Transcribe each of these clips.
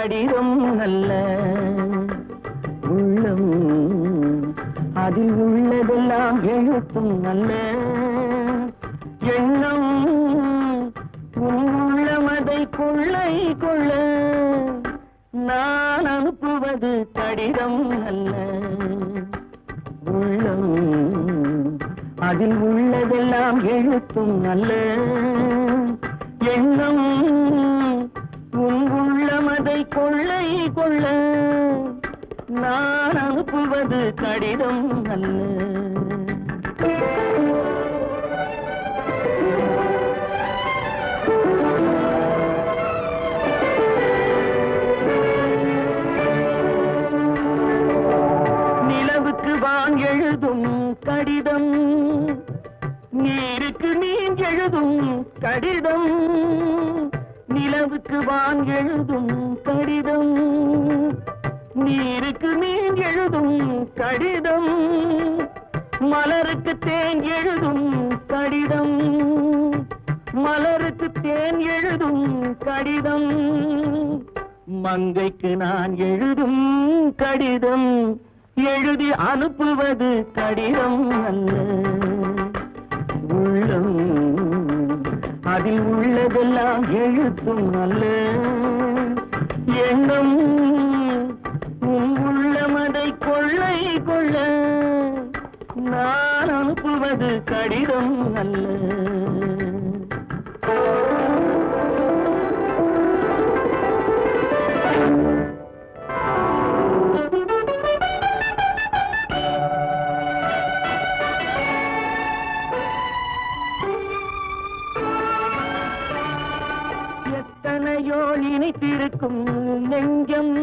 கடிதம் அல்ல. உள்ளம் அதில் உள்ளதெல்லாம் எழுத்தும் அல்ல. எண்ணம் உள்ளமதை கொள்ளை கொள்ள நான் அனுப்புவது கடிதம் அல்ல. உள்ளம் அதில் உள்ளதெல்லாம் எழுத்தும் அல்ல. எண்ணம் உள்ளமதை கொள்ளை கொள்ள நான் அனுப்புவது கடிதம் அல்ல. நிலவுக்கு வான் எழுதும் கடிதம், நீருக்கு நீர் எழுதும் கடிதம். நிலவுக்கு வான் எழுதும் கடிதம், நீருக்கு நீர் எழுதும் கடிதம். மலருக்கு தேன் எழுதும் கடிதம், மலருக்கு தேன் எழுதும் கடிதம். மங்கைக்கு நான் எழுதும் கடிதம், எழுதி அனுப்புவது கடிதம் அல்ல. உள்ளம் அதில் உள்ளதெல்லாம் எழுத்தும் அல்ல. எண்ணம் உள்ளமதை கொள்ளை கொள்ள நான் அனுப்புவது கடிதம் அல்ல. எத்தனையோ நினைத்திருக்கும் நெஞ்சம்,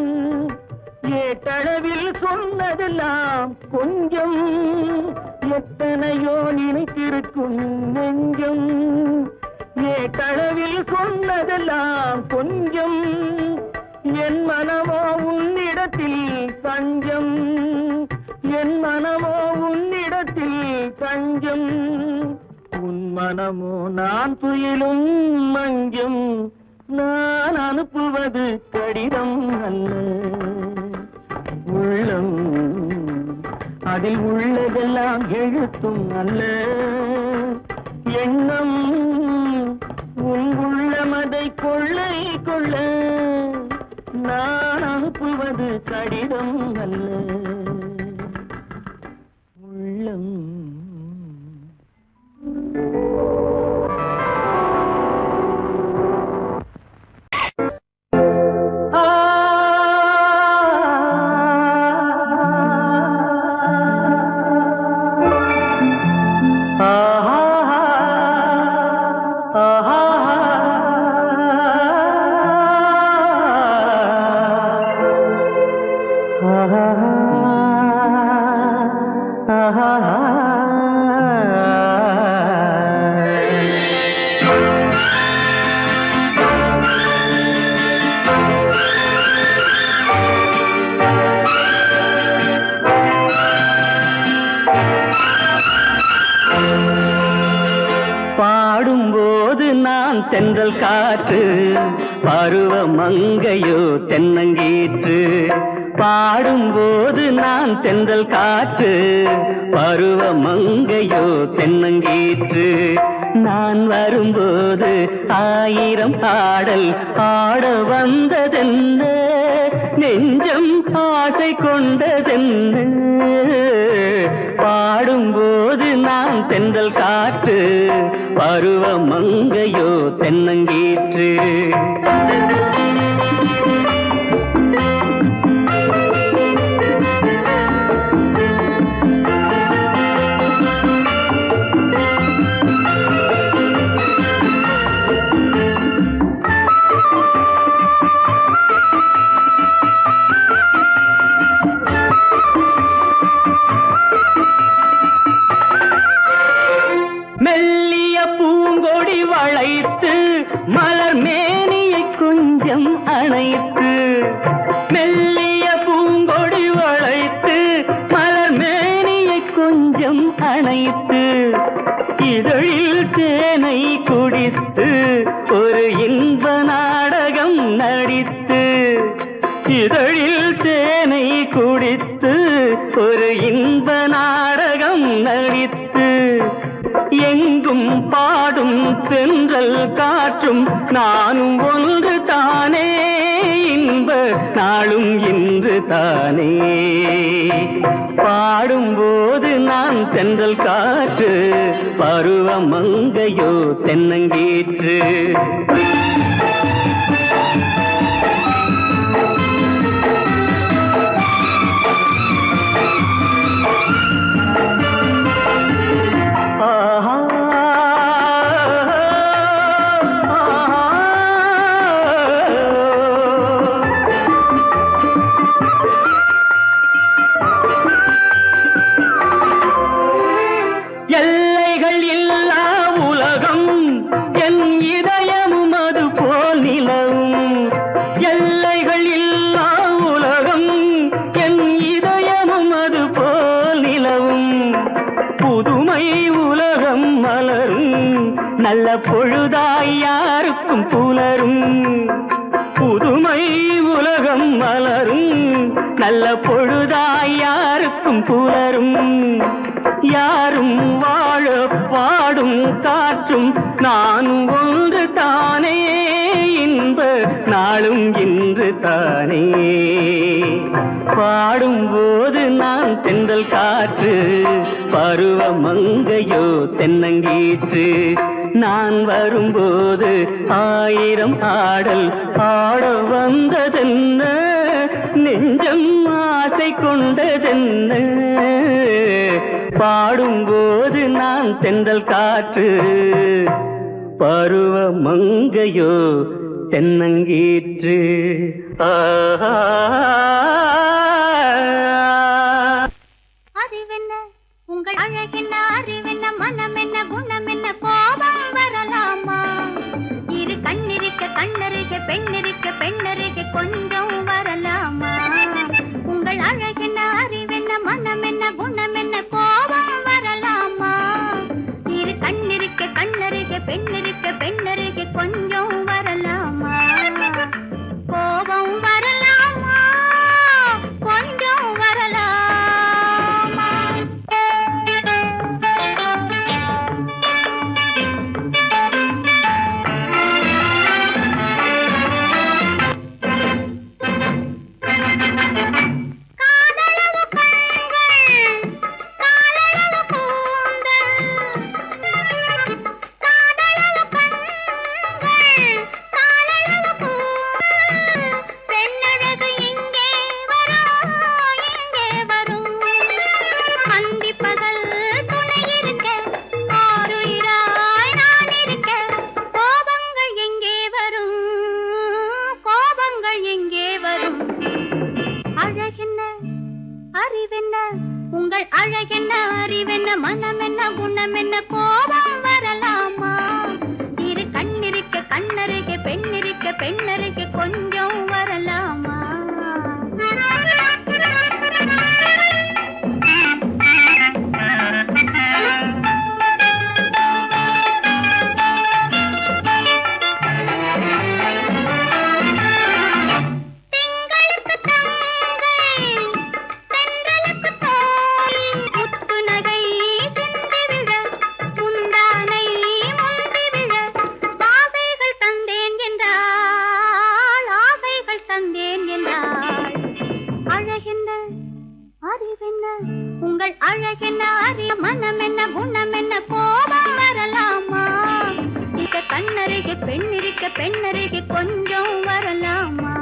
ஏட்டளவில் சொன்னதெல்லாம் கொஞ்சம். எத்தனையோ நினைத்திருக்கும் நெஞ்சம், ஏட்டளவில் சொன்னதெல்லாம் கொஞ்சம். என் மனமோ உன்னிடத்தில் தஞ்சம், என் மனமோ உன்னிடத்தில் தஞ்சம். உன் மனமோ நான் துயிலும் மஞ்சம், நான் அனுப்புவது கடிதம் அல்ல. உள்ளம் அதில் உள்ளதெல்லாம் எழுத்தும் அல்ல. எண்ணம் உன் உள்ளமதை கொள்ளை கொள்ள நான் அனுப்புவது கடிதம் அல்ல. உள்ளம் பாடும்போது நான் தென்றல் காற்று, பருவ மங்கையோ தென்னங்கீற்று. பாடும்போது நான் தென்றல் காற்று, பருவ மங்கையோ தென்னங்கீற்று. நான் வரும்போது ஆயிரம் பாடல் ஆட வந்ததென்ன, நெஞ்சம் ஆசை கொண்டதென்ன. பாடும்போது நான் தென்றல் காற்று, பருவ மங்கையோ தென்னங்கீற்று. மெல்லிய பூங்கொடி வளைத்து மலர் மேனியை கொஞ்சம் அணைத்து, மெல்லிய பூங்கொடி வளைத்து மலர் மேனியை கொஞ்சம் அணைத்து, இதழில் தேனை குடித்து ஒரு இன்ப நாடகம் நடித்து, குளித்து ஒரு இன்ப நாடகம் நடித்து எங்கும் பாடும் தென்றல் காற்றும் நானும் ஒன்று தானே இன்ப நாளும் இன்று தானே பாடும்போது நான் தென்றல் காற்று பருவ மங்கையோ தென்னங்கீற்று எல்லைகள் இல்லா உலகம் என் இதயமும் அது போல் நிலவும் எல்லைகள் இல்லா உலகம் என் இதயமும் அது போல் நிலவும் புதுமை உலகம் மலரும் நல்ல பொழுதாய் யாருக்கும் புலரும் புதுமை உலகம் மலரும் நல்ல பொழுதாய் யாருக்கும் புலரும் யாரும் வாழ பாடும் காற்றும் நானும் ஒன்று தானே இன்ப நாளும் இன்று தானே பாடும்போது நான் தென்றல் காற்று பருவ மங்கையோ தென்னங்கீற்று நான் வரும்போது ஆயிரம் ஆடல் ஆட வந்ததென்ன நெஞ்சம் ஆசை கொண்டதென்ன பாடும்போது நான் தென்றல் காற்று பருவ மங்கையோ தென்னங்கீற்று அறிவென்ன உங்கள் அழகென்ன அறிவென்ன மனம் என்ன குணம் என்ன கோபம் வரலாமா இரு கண்ணிருக்க கண்ணருக பெண்ணிருக்க பெண்ணருக கொஞ்சம் வரலாமா உங்கள் அழகென்ன அறிவென்ன மனம் என்ன குணம் என்ன கோபம் வரலாமா இரு கண்ணிருக்க கண்ணருக பெண்ணிருக்க பெண்ணருக கொஞ்சம் வரலாமா கோபம் வரலாமா கொஞ்சம் வரலாமா உங்கள் அழகென்ன அறிவென்ன மனம் என்ன குணம் என்ன கோபம் வரலாமா இரு கண்ணிருக்க கண்ணருக பெண்ணிருக்க பெண்ணருக கொஞ்சம் வரலாமா உங்கள் அழகென்ன அறிய மனம் என்ன குணம் என்ன கோபம் வரலாமா இந்த கண்ணருகே பெண்ணிருக்க பெண்ணருகே கொஞ்சம் வரலாமா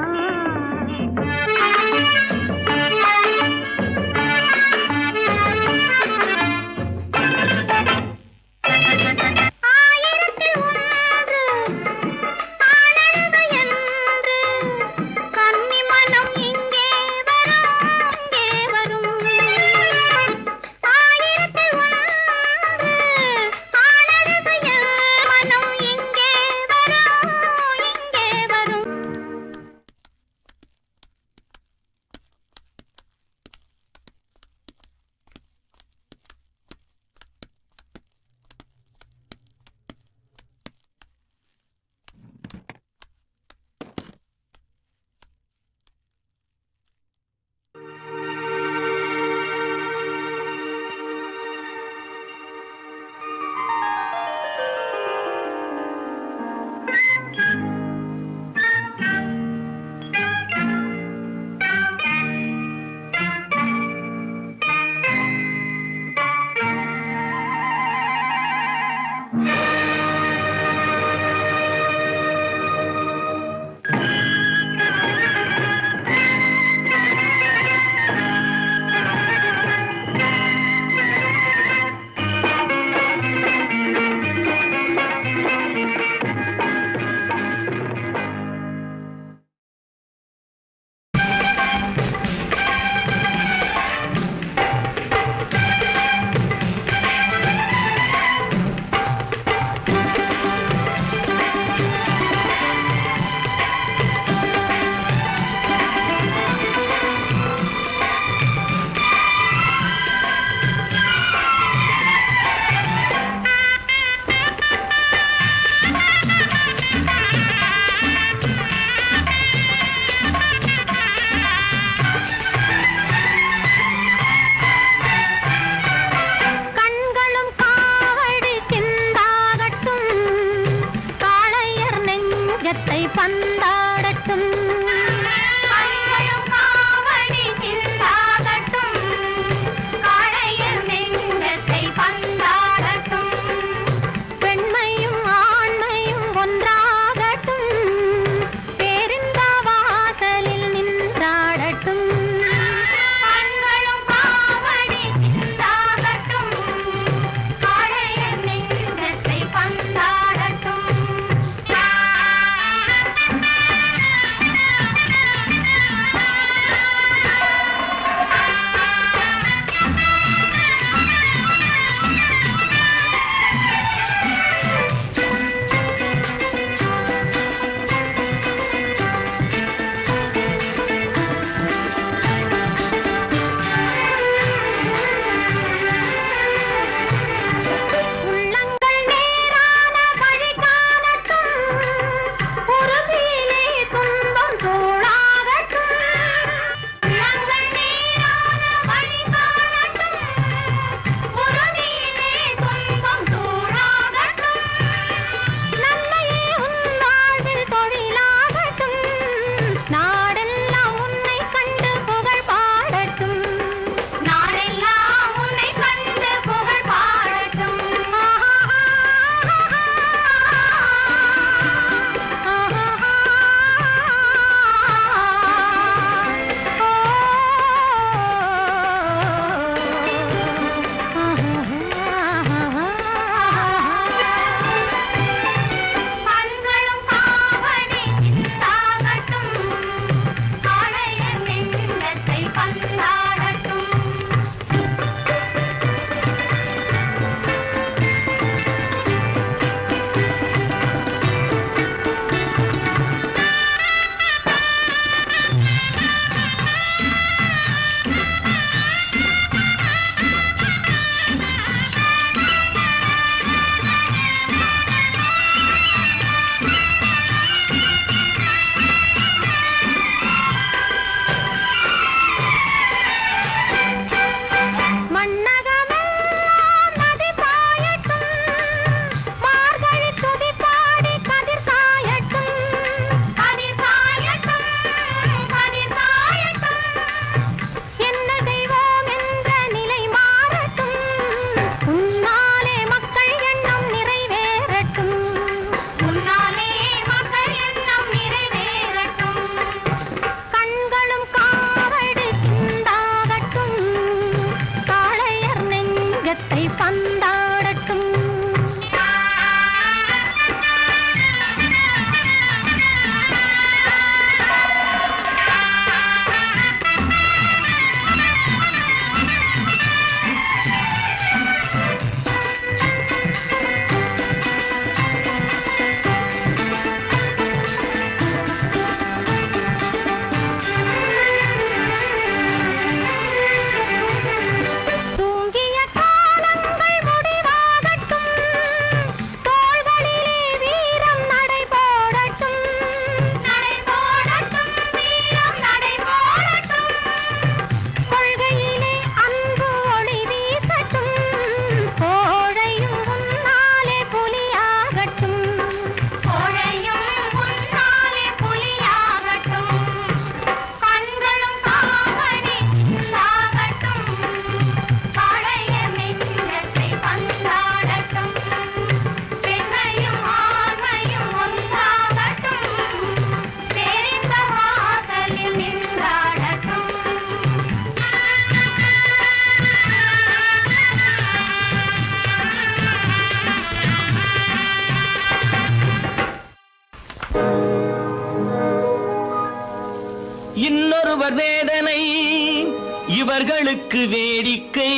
இவர்களுக்கு வேடிக்கை,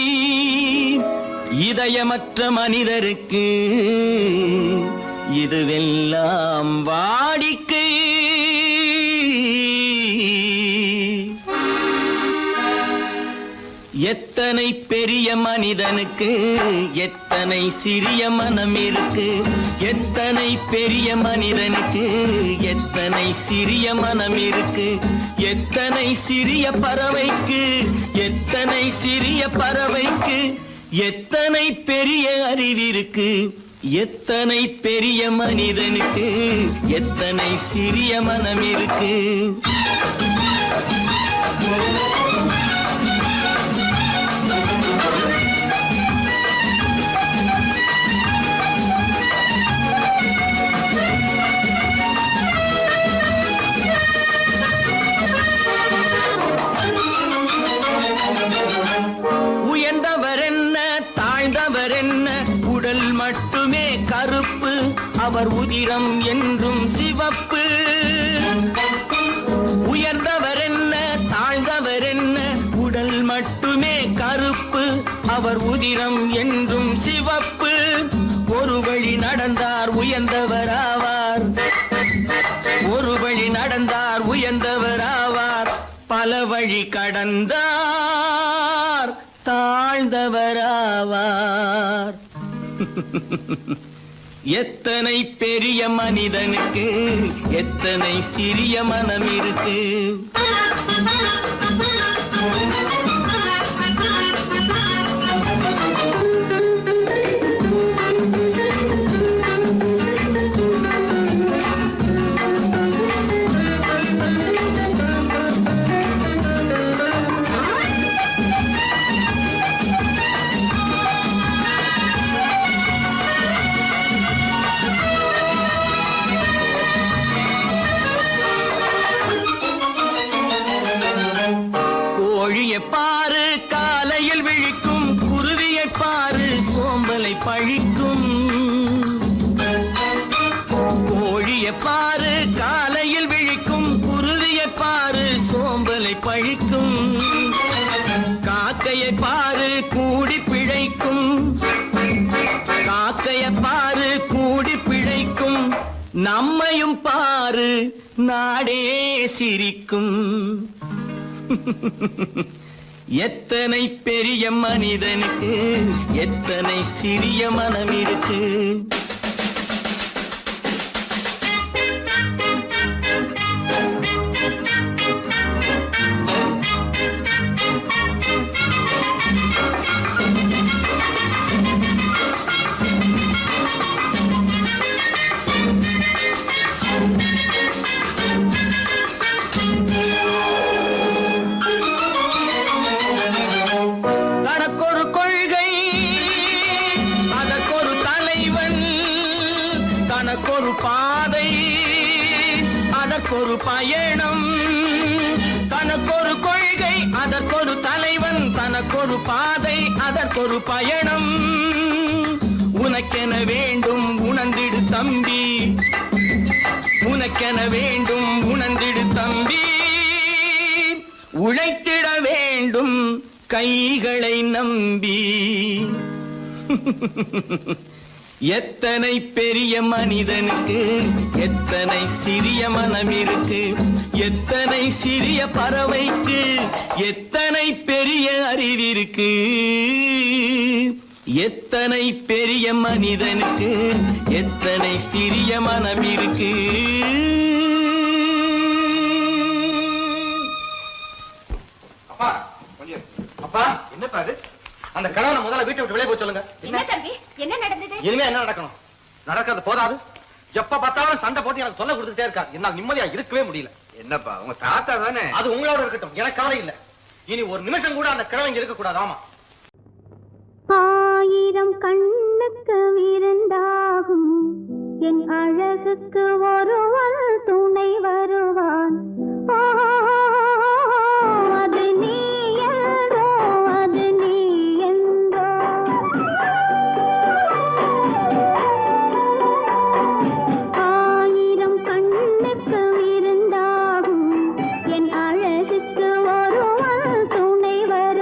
இதயமற்ற மனிதருக்கு இதுவெல்லாம் வாடிக்கை. எத்தனை பெரிய மனிதனுக்கு எத்தனை சிறிய மனம் இருக்கு, எத்தனை பெரிய மனிதனுக்கு எத்தனை சிறிய மனம் இருக்கு, எத்தனை சிறிய பறவைக்கு எத்தனை சிறிய பறவைக்கு எத்தனை பெரிய அறிவிருக்கு, எத்தனை பெரிய மனிதனுக்கு எத்தனை சிறிய மனம் இருக்கு. மட்டுமே கருப்பு, அவர் உதிரம் என்றும் சிவப்பு. உயர்ந்தவர் என்ன தாழ்ந்தவர் என்ன, உடல் மட்டுமே கருப்பு, அவர் உதிரம் என்றும் சிவப்பு. ஒரு வழி நடந்தார் உயர்ந்தவர் ஆவார், ஒரு வழி நடந்தார் உயர்ந்தவர் ஆவார். பல வழி கடந்தார் தாழ்ந்தவர் ஆவார். எத்தனை பெரிய மனிதனுக்கு எத்தனை சிறிய மனம் இருக்கு. பாரு காலையில் விழிக்கும், குருவியை பாரு சோம்பலை பழிக்கும். கோழியை பாரு காலையில் விழிக்கும், குருவியை பாரு சோம்பலை பழிக்கும். காக்கையை பாரு கூடி பிழைக்கும், காக்கையை பாரு கூடி பிழைக்கும். நம்மையும் பாரு நாடே சிரிக்கும். எத்தனை பெரிய மனிதனுக்கு எத்தனை சிறிய மனம் இருக்கு. தனக்கொரு பாதை அதற்கொரு பயணம், தனக்கொரு கொள்கை அதற்கொரு தலைவன், தனக்கொரு பாதை அதற்கொரு பயணம். உனக்கென வேண்டும் உணர்ந்திடு தம்பி, உனக்கென வேண்டும் உணர்ந்திடு தம்பி. உழைத்திட வேண்டும் கைகளை நம்பி. எத்தனை பெரிய மனிதனுக்கு எத்தனை சிறிய மனம் இருக்கு, எத்தனை சிறிய பறவைக்கு எத்தனை பெரிய அறிவிருக்கு, எத்தனை பெரிய மனிதனுக்கு எத்தனை சிறிய மனம் இருக்கு. அப்பா அப்பா என்னப்பா அது? அந்த கணவனை முதல்ல வீட்டை விட்டு வெளியே போய் சொல்லுங்க. என்ன தம்பி, என்ன நடந்தது? இனிமே என்ன நடக்கணும்? நடக்கிறது போதாது, எப்ப பார்த்தாலும் சண்டை போட்டு எனக்கு சொல்ல கொடுத்துட்டே இருக்கா. என்னால் நிம்மதியா இருக்கவே முடியல. என்னப்பா உங்க தாத்தா தானே? அது உங்களோட இருக்கட்டும், எனக்கு கவலை இல்ல. இனி ஒரு நிமிஷம் கூட அந்த கிழவங்க இருக்க கூடாது. ஆமா, ஆயிரம் கண்ணுக்கு விருந்தாகும் என் அழகுக்கு ஒருவன் துணை வருவான். அது நீ என்றோ, அது நீ என்றோ. ஆயிரம் கண்ணுக்கு விருந்தாகும் என் அழகுக்கு ஒருவன் துணை வருவான்.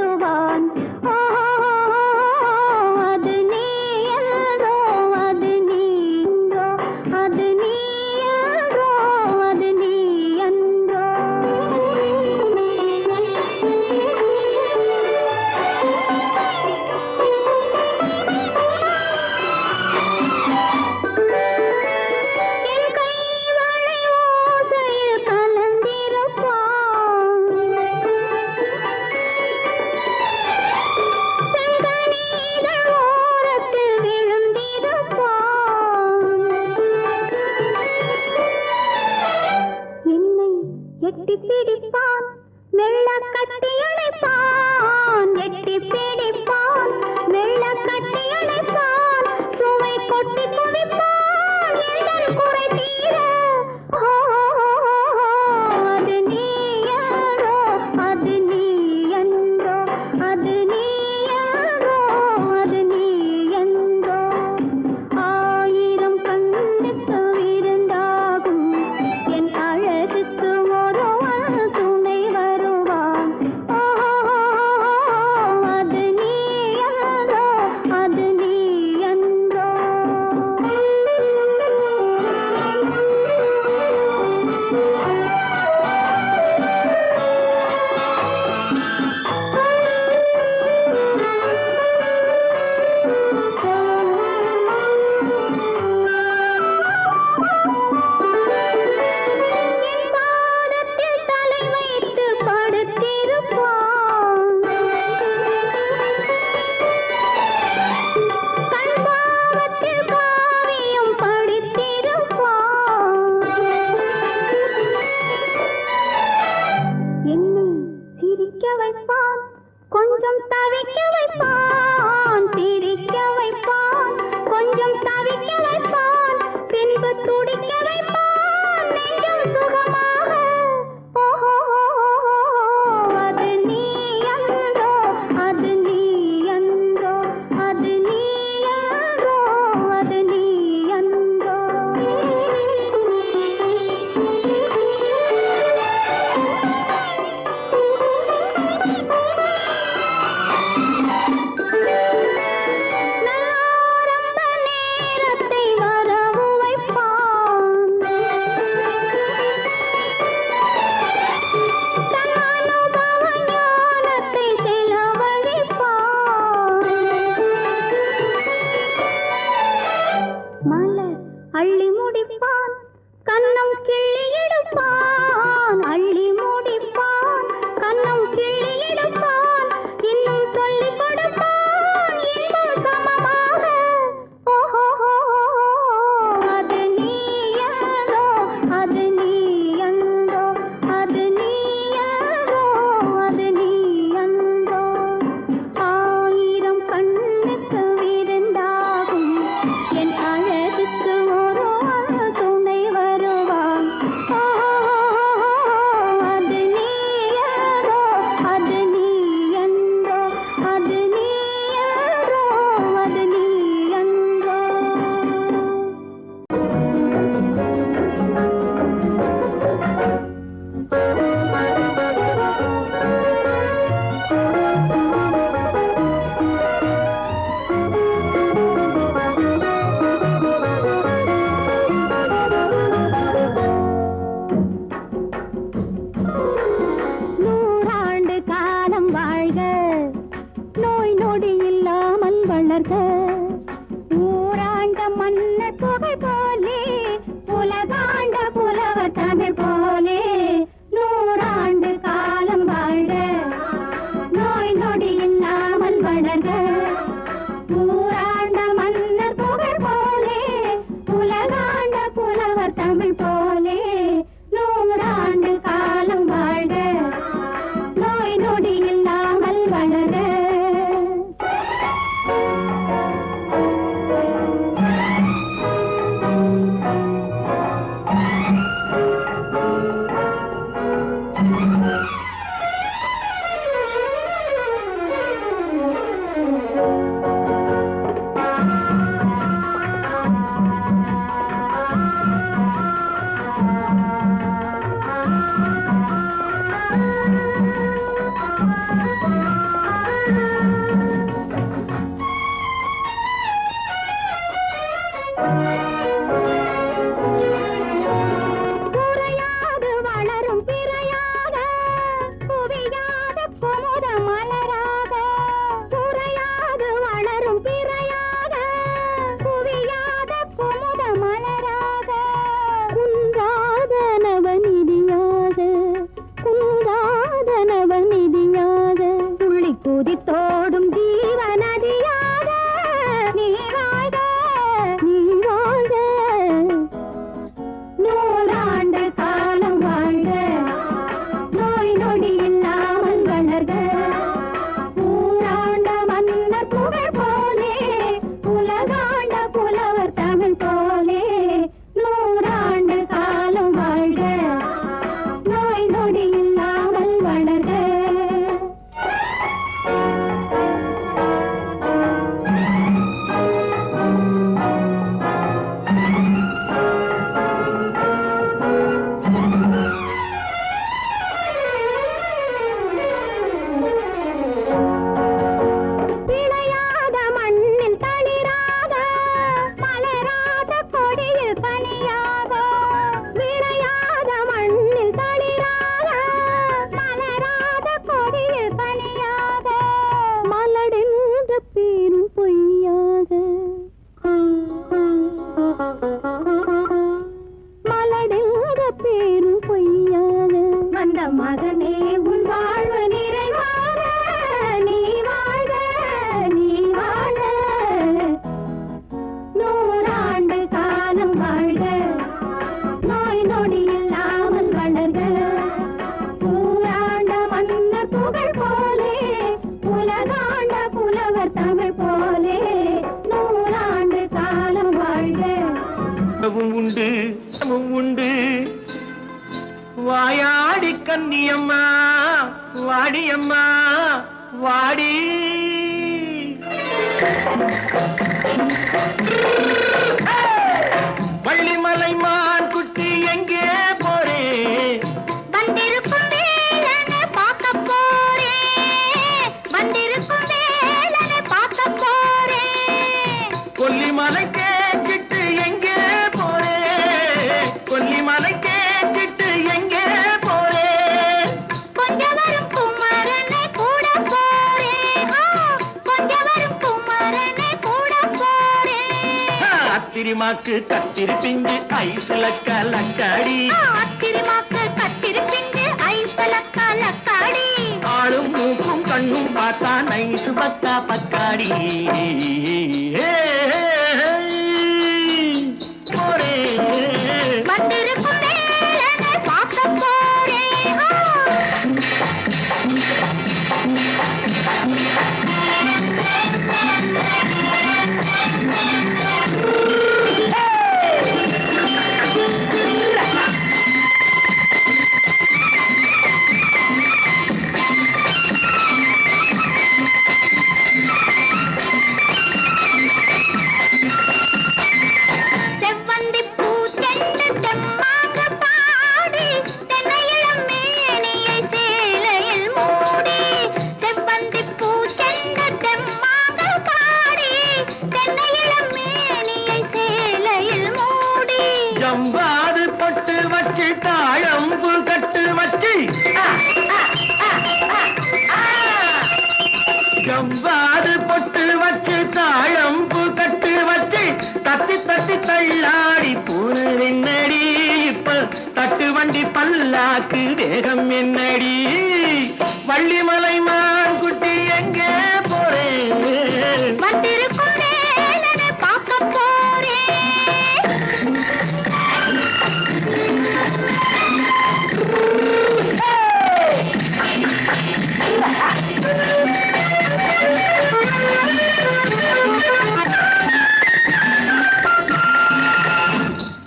கொஞ்சம் தவிக்க வைப்பான் சிரிக்க வைப்பான் கொஞ்சம் தவிக்க வைப்பான் பின்பு துடிக்க வைப்பான் நெஞ்சம் சுகமாக ஓஹோ அது நீ அன்றோ அது நீ அன்றோ அது நீ அன்றோ அது நீ அன்றோ நாரம்ப நேரத்தை வரவு வைப்பான் தன் அனுபவ ஞானத்தை செலவழிப்பான் மலர் அள்ளி முடிப்பான் கன்னம் கிள்ளி எடுப்பான் அள்ளி முடிப்பான் கன்னம் கிள்ளி எடுப்பான் இன்னும் சொல்லிக் கொடுப்பான் இன்னும் சமமாக ஓஹோ அது நீ அன்றோ அது நீ அன்றோ அது நீ அன்றோ அது நீ அன்றோ ஆயிரம் கண்ணுக்கு விருந்தாகும் என் அழகுக்கு ஒரு துணை வருவான் அது நீ அன்றோ அது நீ அன்றோ அது நீ அன்றோ அது நீ அன்றோ நூறாண்டு காலம் வாழ்க நோய் நொடி இல்லாமல் வளர்க ஊராண்ட மன்னர் புகழ் போலே உலகாண்ட புலவர் தமிழ் போலே நூறாண்டு காலம் வாழ்க நோய் நொடி இல்லாமல் வளர்க ஊராண்ட மன்னர் புகழ் போலே உலகாண்ட புலவர் தமிழ் போலே நூறாண்டு காலம் வாழ்க நோய் நொடி இல்லாமல் வளர குறையாது வளரும் பிறையாக குவியாத குமுத மலராக குறையாது வளரும் பிறையாக குவியாத குமுத மலராக குன்றாத நவநிதியாக குன்றாத நவநிதியாக துள்ளி குதித்தோடும் ஜீவநதியாக நீ வாழ்க நீ வாழ்க நூறாண்டு காலம் வாழ்க நோய் நொடி இல்லாமல் வளர்க ஊராண்ட மன்னர் புகழ் போலே உலகாண்ட புலவர் தமிழ் போலே நூறாண்டு காலம் வாழ்க நோய் நொடி இல்லாமல் வளர்க வாடி வள்ளிமலை மான் குட்டி எங்கே போறே வந்திருக்கும் வேலனை பார்க்க போறேன் வந்திருக்கும் வேலனை பார்க்க போறேன் கொல்லிமலை கேச்சிட்டு எங்கே போறே கொல்லிமலை கேச்சிட்டு எங்கே போறே கொஞ்சம் வரும் குமரனை கூட போறேன் கொஞ்சம் வரும் குமரனை கூட போறேன் அத்திரிமாக்கு கத்திரி பிஞ்சு ஐசுல கலக்காடி அத்திரிமாக்கு கத்திரி பிஞ்சு ஐசல கலக்காடி ஆளும் மூக்கும் கண்ணும் பார்த்தா நைசு பக்கா பக்காடி போறே வந்திருக்கும் வேலனை பார்க்க போறேன் செவ்வந்தி பூ செண்டு தெம்மாக பாடி தென்னையிளம் மேனியை சேலையில் மூடி செவ்வந்தி பூ செண்டு தெம்மாக பாடி தென்னையிளம் மேனியை சேலையில் மூடி ஜம்பாது பொட்டு வச்சு தாழம்பு கட்டு வச்சு ஜம்பாது பொட்டு வச்சு தாழம்பு கட்டு வச்சு தத்தி தத்தி தள்ளாடி பூனு என்னடி இப்ப தட்டு வண்டி பல்லாக்கு வேகம் என்னடி வள்ளிமலை மான் குட்டி எங்கே போறேன் வந்திருக்கும் வேலனை பார்க்க போறேன்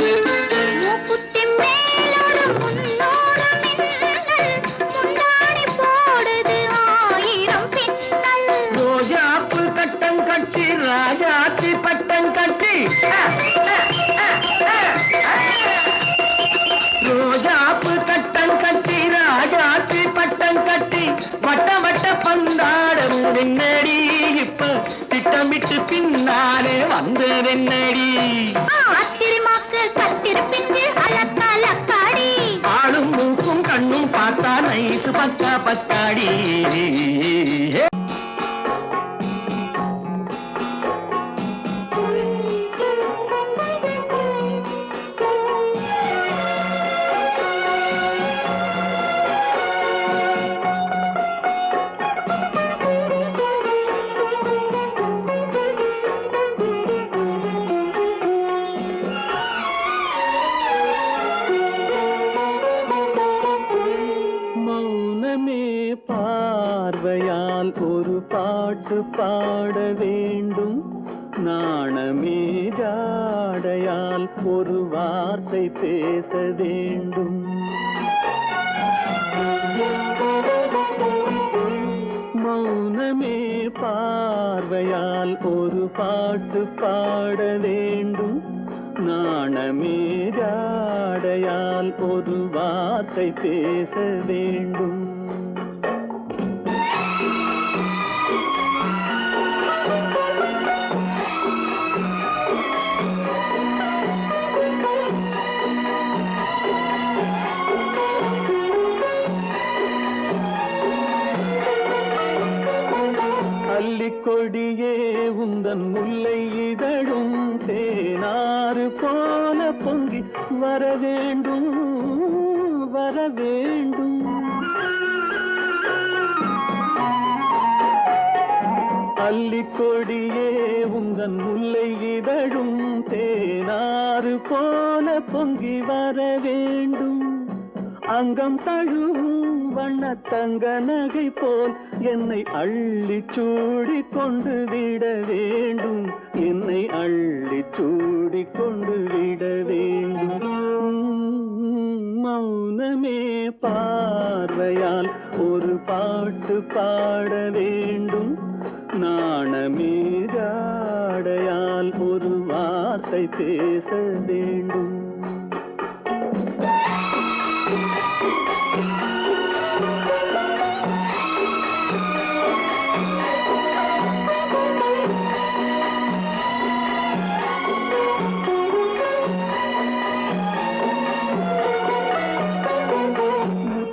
மூக்குத்தி மேலோடு முன்னோடு மின்னல் முந்தாடி போடுது ஆயிரம் பின்னல் ரோஜாப்பு கட்டம் கட்டி ராஜாத்தி பட்டம் கட்டி ரோஜாப்பு கட்டம் கட்டி ராஜாத்தி பட்டம் கட்டி வட்ட வட்ட பந்தாடம் என்னடி இப்ப திட்டமிட்டு பின்னாலே வந்து என்னடி அத்திரிமாக்கு கத்திரி பிஞ்சு அலக்காடி ஆளும் மூக்கும் கண்ணும் பார்த்தா நைசு பக்கா பக்காடி மௌனமே பார்வையால் ஒரு பாட்டு பாட வேண்டும் நாணமே ஜாடையால் ஒரு வார்த்தை பேச வேண்டும் மௌனமே பார்வையால் ஒரு பாட்டு பாட வேண்டும் நாணமே ஜாடையால் ஒரு வார்த்தை பேச வேண்டும் அல்லிக்கொடியே உந்தன் முல்லை இதழும் தேனாறு போல பொங்கி வர வேண்டும் வர வேண்டும் அல்லிக்கொடியே உந்தன் முல்லை இதழும் தேனாறு போல பொங்கி வர வேண்டும் அங்கம் தழுவும் வண்ணத்தங்க நகை போல் என்னை அள்ளி சூடி கொண்டு விட வேண்டும் என்னை அள்ளி சூடி கொண்டு விட வேண்டும் மௌனமே பார்வையால் ஒரு பாட்டு பாட வேண்டும், நாணமே ஜாடையால் ஒரு வார்த்தை பேச வேண்டும்.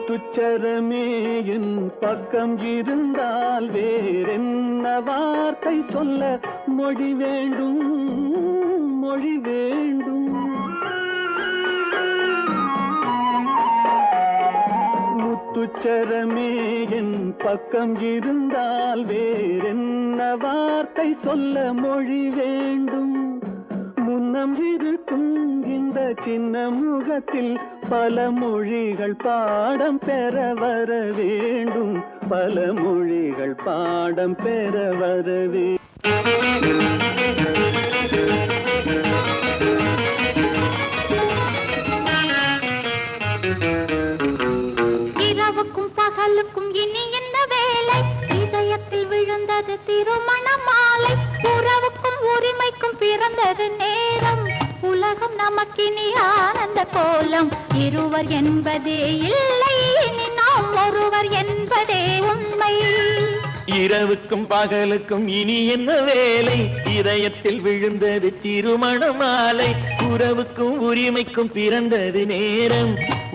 முத்துச்சரமே என் பக்கம் இருந்தால் வேறென்ன வார்த்தை சொல்ல மொழி வேண்டும், மொழி வேண்டும். முத்துச்சரமே என் பக்கம் இருந்தால் வேறென்ன வார்த்தை சொல்ல மொழி வேண்டும். முன்னம் இருக்கும் இந்த சின்ன முகத்தில் பல மொழிகள் பாடம் பெற வர வேண்டும், பல மொழிகள் பாடம் பெற வர இரவுக்கும் பகலுக்கும் இனி என்ன வேலை, இதயத்தில் விழுந்தது திருமண மாலை. உறவுக்கும் உரிமைக்கும் பிறந்தது நேரம், உலகம் நமக்கினி ஆனந்த கோலம். இருவர் என்பதே இல்லை, இனி நாம் ஒருவர் என்பதே உண்மை. இரவுக்கும் பகலுக்கும் இனி என்ன வேலை, இதயத்தில் விழுந்தது திருமண மாலை. உறவுக்கும் உரிமைக்கும் பிறந்தது நேரம்,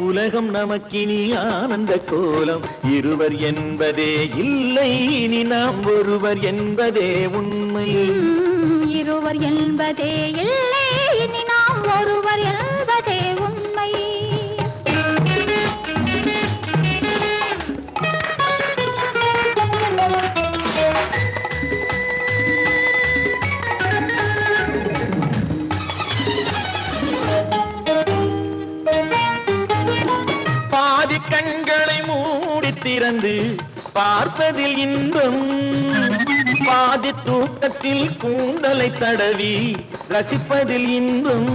உலகம் நமக்கினி ஆனந்த கோலம். இருவர் என்பதே இல்லை, இனி நாம் ஒருவர் என்பதே உண்மை. இருவர் என்பதே இல்லை, இனி நாம் ஒருவர் என்பதே உண்மை. பாதி கண்களை மூடி திறந்து பார்ப்பதில் இன்பம், பாதி தூக்கத்தில் கூந்தலை தடவி ரசிப்பதில் இன்பம்.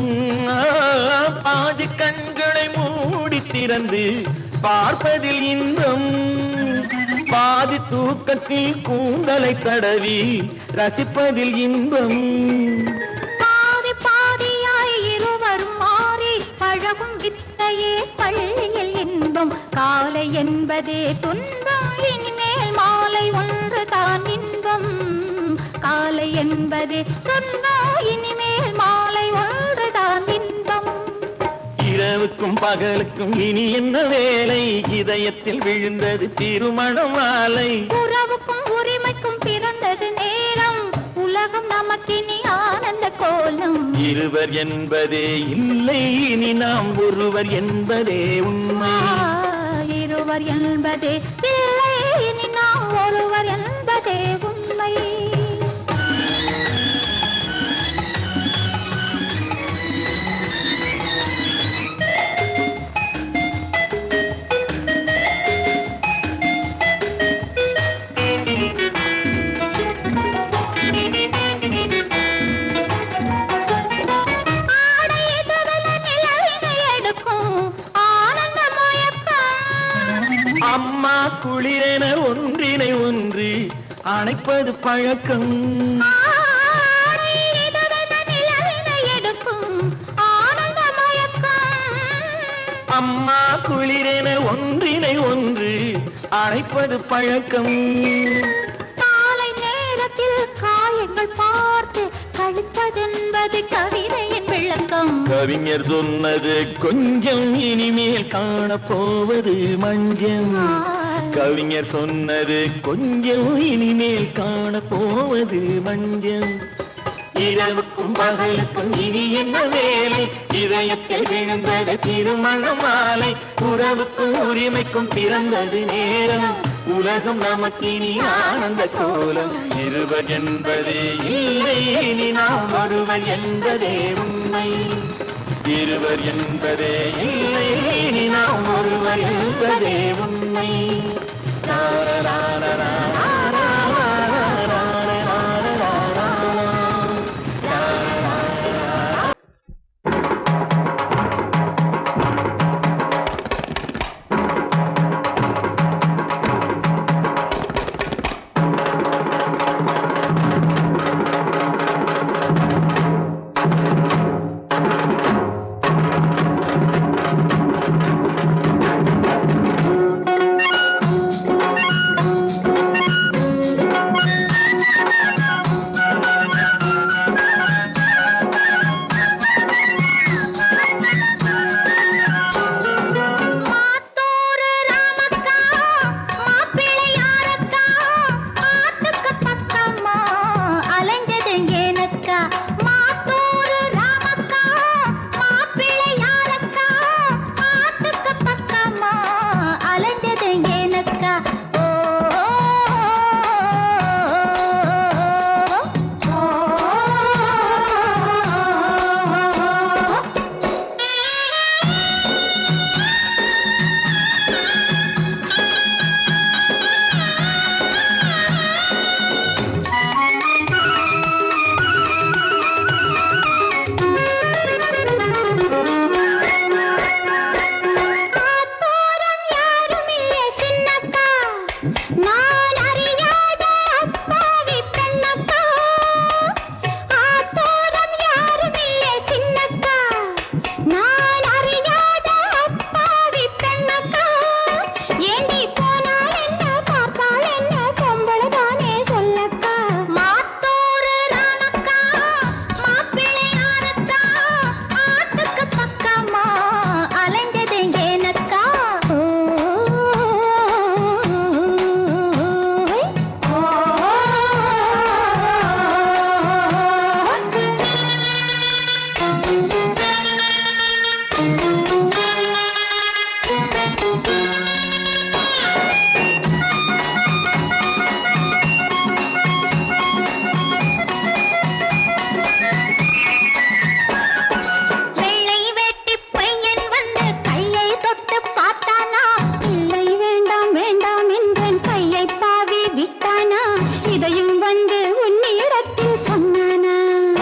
பாதி கண்களை மூடி திறந்து பார்ப்பதில் இன்பம், பாதி தூக்கத்தில் கூந்தலை தடவி ரசிப்பதில் இன்பம். பாதி பாதியாய் இருவரும் மாறி பழகும் வித்தையே பள்ளியில் இன்பம். காலை என்பதே துன்பம், இனிமேல் மாலை ஒன்று தான் இன்பம். காலை என்பதே துன்பம், இனிமேல் மாலை ஒன்று தான் இன்பம். இரவுக்கும் பகலுக்கும் இனி என்ன வேலை, இதயத்தில் விழுந்தது திருமண மாலை. உறவுக்கும் உரிமைக்கும் பிறந்தது நேரம், உலகம் நமக்கினி ஆனந்த கோலம். இருவர் என்பதே இல்லை, இனி நாம் ஒருவர் என்பதே உண்மை. இருவர் என்பதே இல்லை, இனி நாம் ஒருவர் என்பதே உண்மை. அம்மா குளிரென ஒன்றினை ஒன்று அணைப்பது பழக்கம், அம்மா குளிரென ஒன்றினை ஒன்று அணைப்பது பழக்கம். காலை நேரத்தில் காயங்கள் பார்த்து கழிப்பதென்பது கவிதையின் விளக்கம். கவிஞர் சொன்னது கொஞ்சம், இனிமேல் காணப்போவது மஞ்சம். கவிஞர் சொன்னது கொஞ்சம், இனிமேல் காணப்போவது மஞ்சம். இரவுக்கும் பகலுக்கும் இனி என்ன வேலை, இதயத்தில் விழுந்தது திருமண மாலை. உறவுக்கும் உரிமைக்கும் பிறந்தது நேரம், உலகம் நமக்கினி ஆனந்த கோலம். இருவர் என்பதே இல்லை, இனி நாம் ஒருவர் என்பதே உண்மை. இருவர் என்பதே இல்லை, இனி நாம் ஒருவர் என்பதே உண்மை.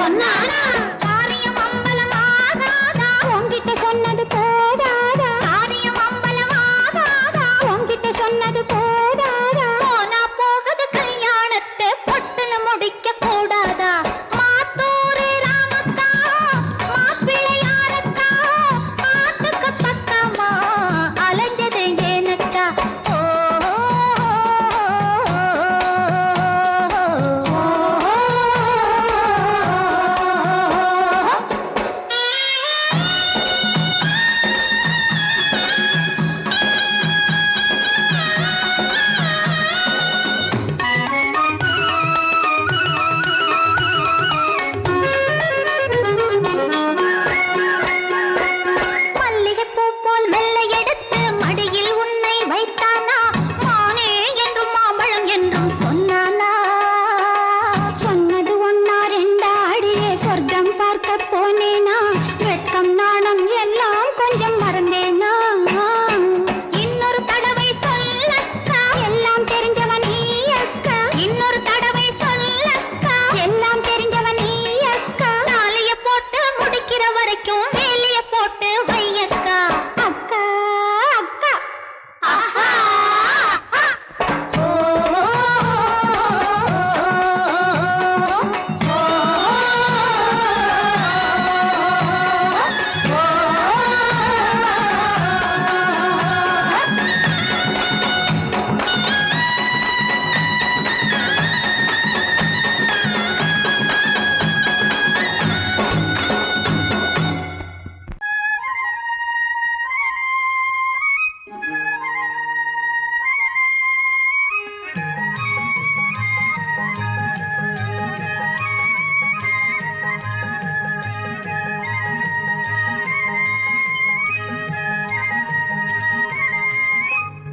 சொன்னானா காரியம் அம்பலமாகாதா உன்கிட்ட சொன்னது போதாதா காரியம் அம்பலமாகாதா உன்கிட்ட சொன்னது போதாதா போனா போகுது கல்யாணத்தை பொட்டுன்னு முடிக்க கூடாதா மாத்தூரு ராமத்தா மாப்பிள்ளையாரத்தா பாட்டுக்கு பக்கமா அலைஞ்சது ஏனக்கா மல்லிகைப்பூ போல் மெல்ல எடுத்து மடியில் உன்னை வைத்தானா மானே என்றும் மாம்பழம் என்றும் சொன்னானா சொன்னது ஒன்னா ரெண்டா அடியே சொர்க்கம் பார்க்க போனேனா வெட்கம் நாணம் எல்லாம் கொஞ்சம் மறந்தேனா இன்னொரு தடவை சொல்லக்கா எல்லாம் தெரிஞ்சவன் நீ அக்கா இன்னொரு தடவை சொல்லக்கா எல்லாம் தெரிஞ்சவன் நீ அக்கா தாலிய போட்டு முடிக்கிற வரைக்கும் வேலிய போட்டு வையக்கா அக்கா அக்கா ஆஹா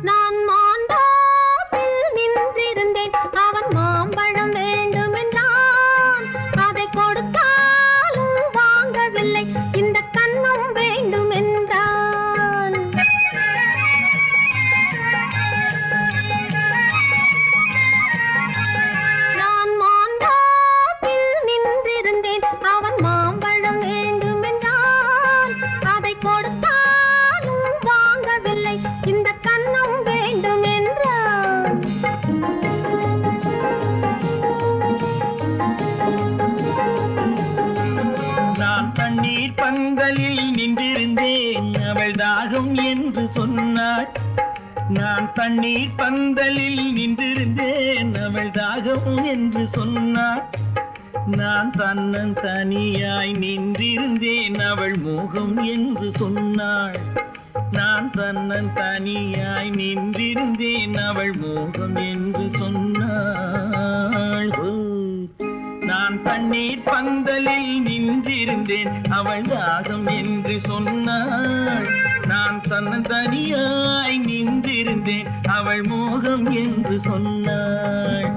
நான் மாண்டாப்பில் நின்றிருந்தேன் அவன் மாம்பழம் வேண்டுமென்றான் அதை கொடுத்தாலும் வாங்கவில்லை இந்த கண்ணம் வேண்டுமென்றான் நான் மாண்டாப்பில் நின்றிருந்தேன் அவன் மாம்பழம் வேண்டுமென்றான் அதை கொடுத்தாலும் வாங்கவில்லை இந்த கண்ணம் வேண்டுமென்றான் நான் தண்ணீர் பந்தலில் நின்றிருந்தேன் அவள் தாகம் என்று சொன்னாள் நான் தண்ணீர் பந்தலில் நின்றிருந்தேன் அவள் தாகம் என்று சொன்னாள் நான் தன்னன் தனியாய் நின்றிருந்தேன் அவள் மோகம் என்று சொன்னாள் நான் தன்னன் தனியாய் நின்றிருந்தேன் அவள் மோகம் என்று சொன்னாள் நான் தண்ணீர் பந்தலில் நின்றிருந்தேன் அவள் தாகம் என்று சொன்னாள் நான் தன்னன் தனியாய் நின்றிருந்தேன் அவள் மோகம் என்று சொன்னாள்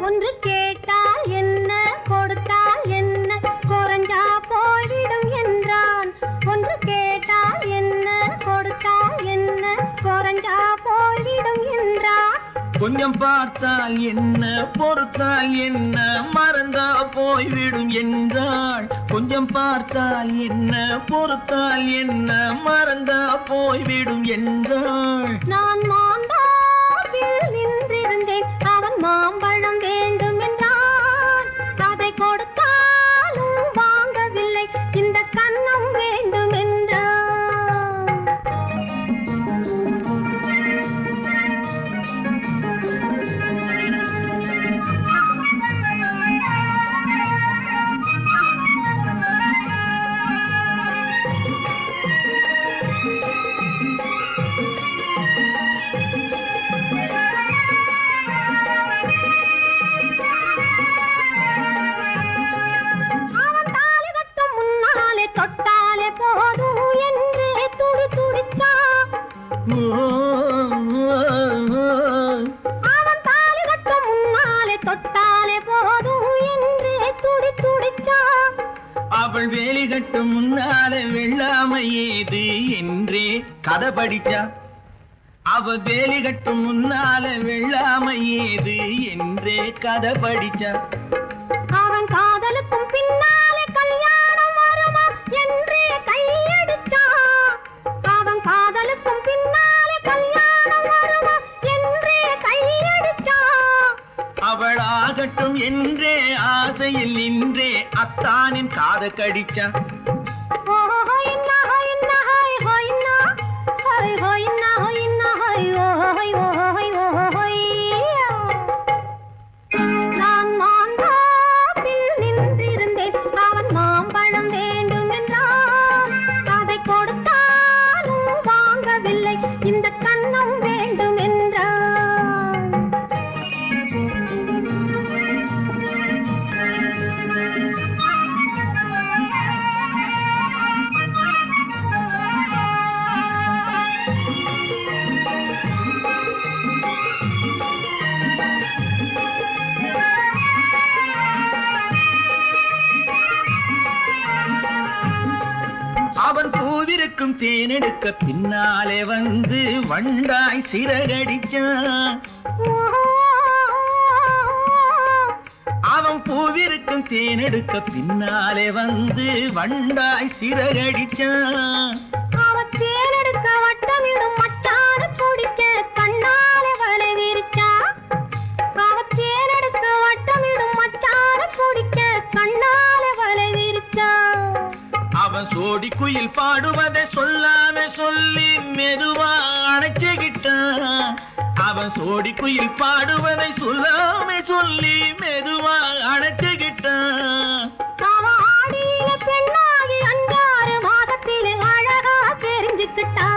ஒன்று கேட்டால் என்ன கொடுத்தால் என்ன குறைஞ்சா போய்விடும் என்றான் ஒன்று கேட்டால் என்ன கொடுத்தால் என்ன குறைஞ்சா போய்விடும் என்றான் கொஞ்சம் பார்த்தால் என்ன பொறுத்தால் என்ன மறந்தா போய்விடும் என்றாள் கொஞ்சம் பார்த்தால் என்ன பொறுத்தால் என்ன மறந்தா போய்விடும் என்றாள் நான் மாண்டாப்பில் நின்றிருந்தேன் அவன் மாம்பழம் வேண்டுமென்றான் அதை கொடுத்தாலும் வாங்கவில்லை இந்த கண்ணம் வேண்டுமென்றான் அவள் வேலி கட்டும் முன்னால வெள்ளாமை ஏது என்றே கதை படிச்சா. அவள் வேலி கட்டும் முன்னால வெள்ளாமை ஏது என்றே கதை படிச்சா. அவன் காதலுக்கும் பின்னாலே கல்யாணம் வருமா என்றே கையடிச்சா. அவன் காதலுக்கும் பின்னாலே கல்யாணம் வருமா என்றே கையடிச்சா. அவள் ஆகட்டும் என்றே ஆசையில் நின்றே அத்தானின் காத கடிச்சா. நான் மாந்தாப்பில் நின்றிருந்தேன். அவன் மாம்பழம் வேண்டும் என்றான். அதை கொடுத்தாலும் வாங்கவில்லை. இந்த கண்ணம் வேண்டும் என்றான். அவன் பூவிருக்கும் தேனெடுக்க பின்னாலே வந்து வண்டாய் சிறகடிச்சான். அவன் பூவிருக்கும் தேனெடுக்க பின்னாலே வந்து வண்டாய் சிறகடிச்சான். அவன் தேனெடுக்க வட்டமிடும் மட்டான குடிக்க கண்ணாலே வலை விரிச்சா. அவன் தேனெடுக்க வட்டமிடும் மட்டான குடிக்க கண்ணாலே வலை விரிச்சா. அவன் சோடி குயில் பாடுவதை சொல்லாம சொல்லி மெதுவா அணைச்சுக்கிட்டான். அவன் சோடி குயில் பாடுவதை சொல்லாம சொல்லி மெதுவா அணைச்சுக்கிட்டான். அவன் ஆடிய பெண்ணாகி 5-6 மாதத்திலே அழகா தெரிஞ்சுக்கிட்டா.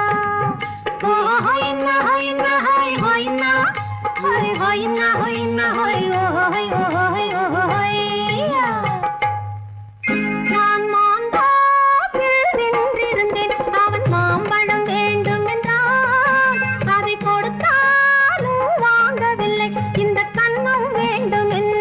நான் மாந்தாப்பில் நின்றிருந்தேன். அவன் மாம்பழம் வேண்டும் என்றான். அதை கொடுத்தாலும் வாங்கவில்லை. இந்த கண்ணம் வேண்டும் என்றான்.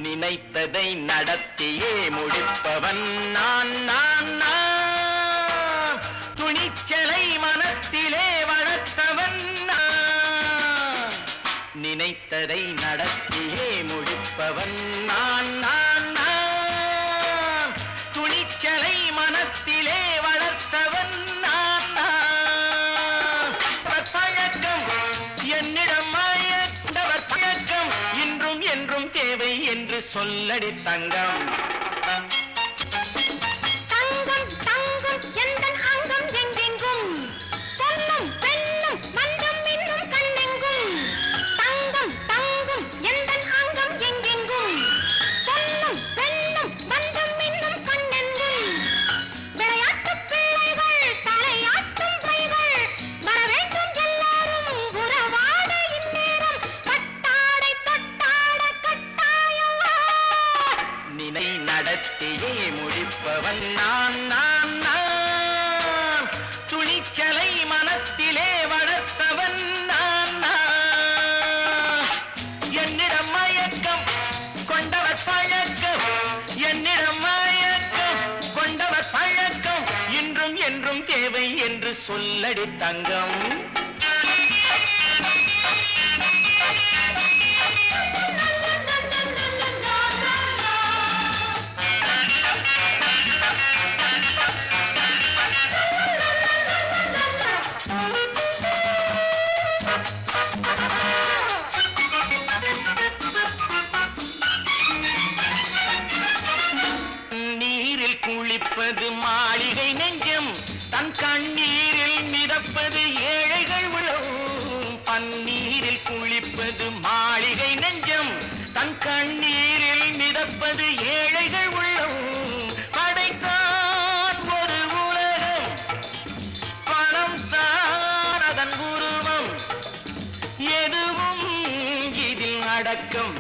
நினைத்ததை நடத்தியே முடிப்பவன் நான் நான் நான். துணிச்சலை மனத்திலே வளர்த்தவன் நான். நினைத்ததை நடத்தியே முடிப்பவன் நான் நான் நான். துணிச்சலை மனத்திலே வளர்த்தவன் நான் நான். பழக்கம் என்னிடம் மாயவர் பழக்கம் இன்றும் என்றும் தேவை என்று சொல்லடி தங்கம். தங்கம் தங்கம் எந்தன் அங்கம் எங்கெங்கும். பொன்னும் பெண்ணும் மந்தம் இன்னும் கண்ணெங்கும். தங்கம் தங்கம் எந்தன் அங்கம் எங்கெங்கும். பொன்னும் பெண்ணும் மந்தம் இன்னும் கண்ணெங்கும். விளையாட்டுப் பிள்ளைகள் தலையாட்டும் பைகள் வர வேண்டும் எல்லாரும் உறவாட இந்நேரம். பட்டாடை தொட்டாட கட்டாயமா. நினை நடத்தியே முடிப்பவன் நான் நான் நான். துணிச்சலை மனத்திலே வளர்த்தவன் நான் நான். என்னிடம் மயக்கம் கொண்டவர் பழக்கம். என்னிடம் மயக்கம் கொண்டவர் பழக்கம் இன்றும் என்றும் தேவை என்று சொல்லடி தங்கம். துடிப்பது ஏழைகள் உள்ளம் படைத்தான் ஒரு உலகம் பணம் தான் அதன் உருவம் எதுவும் இதில் அடக்கம்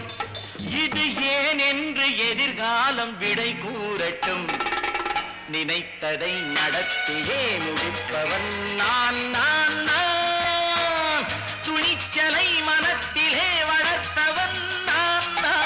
இது ஏன் என்று எதிர்காலம் விடை கூறட்டும் நினைத்ததை நடத்தியே முடிப்பவன் நான் நான் நான் துணிச்சலை மனத்திலே வளர்த்தவன் நான் நான்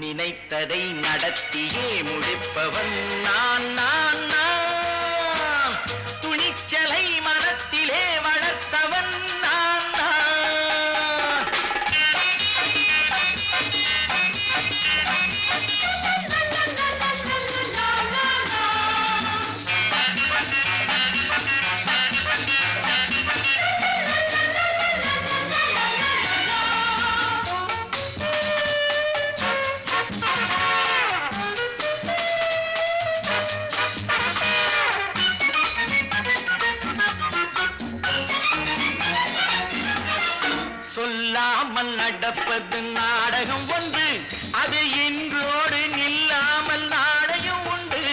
நினைத்ததை நடத்தியே முடிப்பவன் நான் நான் நான் துணிச்சலை மனத்திலே வளர்த்தவன் நான் நான் சொல்லாமல் நடப்பது நாடகம் ஒன்று அது இன்றோடு நில்லாமல் நாடகம் உண்டு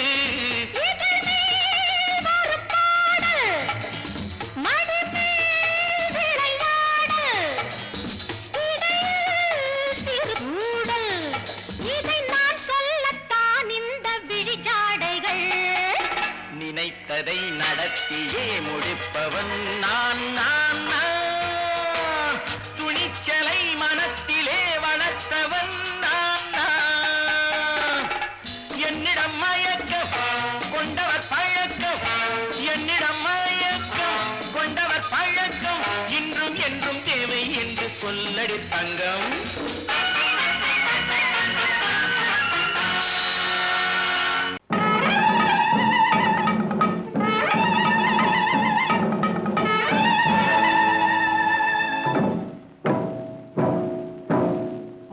நினைத்ததை நடத்தியே முடிப்பவன் நான் நான் நான் துணிச்சலை மனத்திலே வளர்த்தவன் நான் நான் என்னிடம் மயக்கம் கொண்டவர் பழக்கம் என்னிடம் மயக்கம் கொண்டவர் பழக்கம் இன்றும் என்றும் தேவை என்று சொல்லடி தங்கம்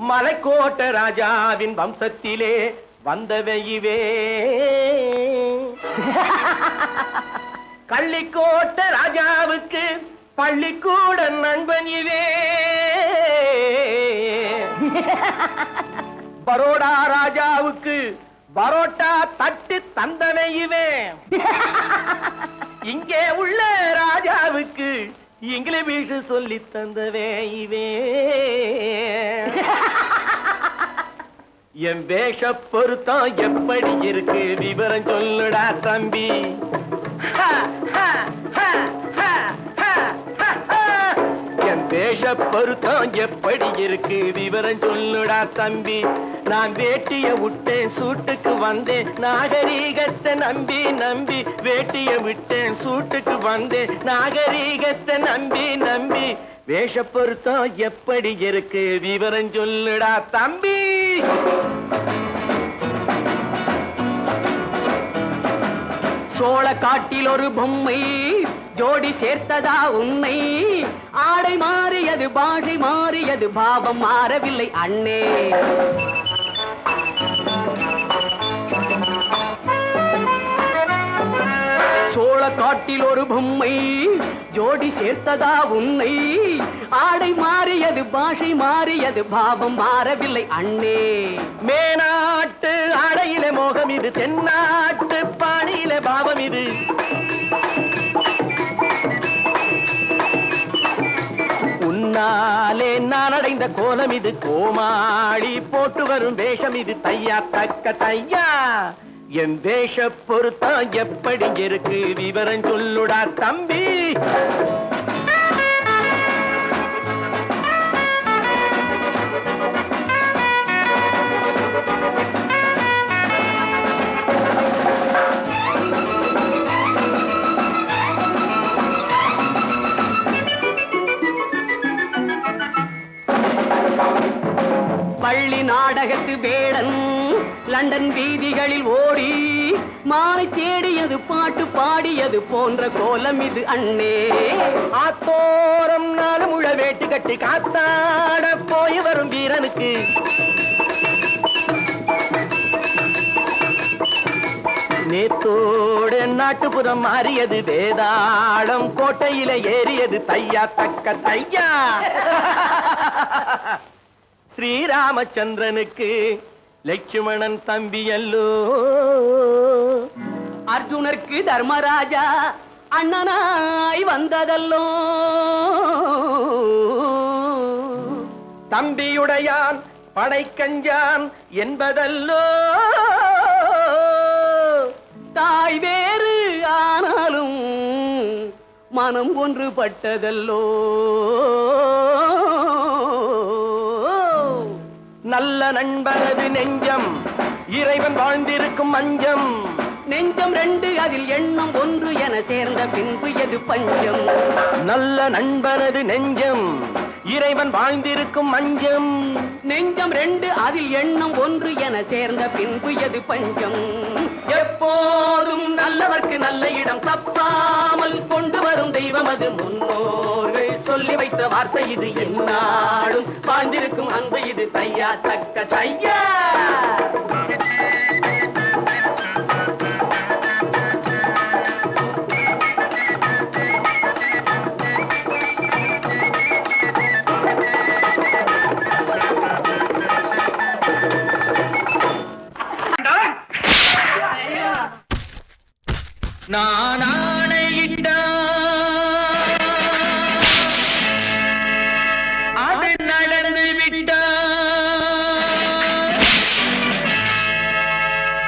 மலைக்கோட்ட ராஜாவின் வம்சத்திலே வந்தவையுவே கள்ளிக்கோட்ட ராஜாவுக்கு பள்ளிக்கூட நண்பன் இவே பரோடா ராஜாவுக்கு பரோட்டா தட்டு தந்தனையுவே இங்கே உள்ள ராஜாவுக்கு இங்கிலீஷ் சொல்லி தந்தவே இவே என் வேஷ பொருத்தம் எப்படி இருக்கு விவரம் சொல்லுடா தம்பி என் வேஷ பொருத்தம் எப்படி இருக்கு விவரம் சொல்லுடா தம்பி நான் வேட்டிய விட்டேன் சூட்டுக்கு வந்தேன் நாகரீகத்தை நம்பி நம்பி வேட்டிய விட்டேன் சூட்டுக்கு வந்தேன் நாகரீகத்தை நம்பி நம்பி வேஷ பொருத்தம் எப்படி இருக்கு விவரம் சொல்லுடா தம்பி சோழ காட்டில் ஒரு பொம்மை ஜோடி சேர்த்ததா உண்மை ஆடை மாறியது பாஷை மாறியது பாவம் மாறவில்லை அண்ணே சோழ காட்டில் ஒரு பொம்மை ஜோடி சேர்த்ததா உன்னை ஆடை மாறியது பாஷை மாறியது பாவம் மாறவில்லை அண்ணே மேனாட்டு ஆடையிலே மோகம் இது தென்னாட்டு பாணியிலே பாவம் இது உன்னாலே நான் அடைந்த கோலம் இது கோமாளி போட்டு வரும் வேஷம் இது தையா தக்க தையா என் வேஷ பொறுத்தா எப்படி இருக்கு விவரம் சொல்லுடா தம்பி. பள்ளி நாடகத்து வேடன் லண்டன் வீதிகளில் ஓடி மாலை தேடியது பாட்டு பாடியது போன்ற கோலம் இது அண்ணே. ஆத்தோரம் நாலு முழ வேட்டு கட்டி காத்தாட போய் வரும் வீரனுக்கு நேத்தோடு நாட்டுப்புறம் மாறியது வேதாளம் கோட்டையில ஏறியது தையா தக்க தையா. ஸ்ரீராமச்சந்திரனுக்கு லட்சுமணன் தம்பி அல்லோ. அர்ஜுனருக்கு தர்மராஜா அண்ணனாய் வந்ததல்லோ. தம்பியுடையான் படைக்கஞ்சான் என்பதல்லோ. தாய் வேறு ஆனாலும் மனம் ஒன்றுபட்டதல்லோ. நல்ல நண்பரது நெஞ்சம் இறைவன் வாழ்ந்திருக்கும் மஞ்சம். நெஞ்சம் ரெண்டு அதில் எண்ணம் ஒன்று என சேர்ந்த பின்பு எது பஞ்சம். நல்ல நண்பரது நெஞ்சம் இறைவன் வாழ்ந்திருக்கும் மஞ்சம். நெஞ்சம் ரெண்டு அதில் எண்ணம் ஒன்று என சேர்ந்த பின்பு எது பஞ்சம். எப்போதும் நல்லவர்க்கு நல்ல இடம் தப்பாமல் கொண்டு வரும் தெய்வம் அது முன்னோர்கள் சொல்லி வைத்த வார்த்தை இது. என்னாலும் வாழ்ந்திருக்கும் அன்பு இது தையா தக்க தையா. நான் ஆணையிட்டா அது நடந்து விட்டா.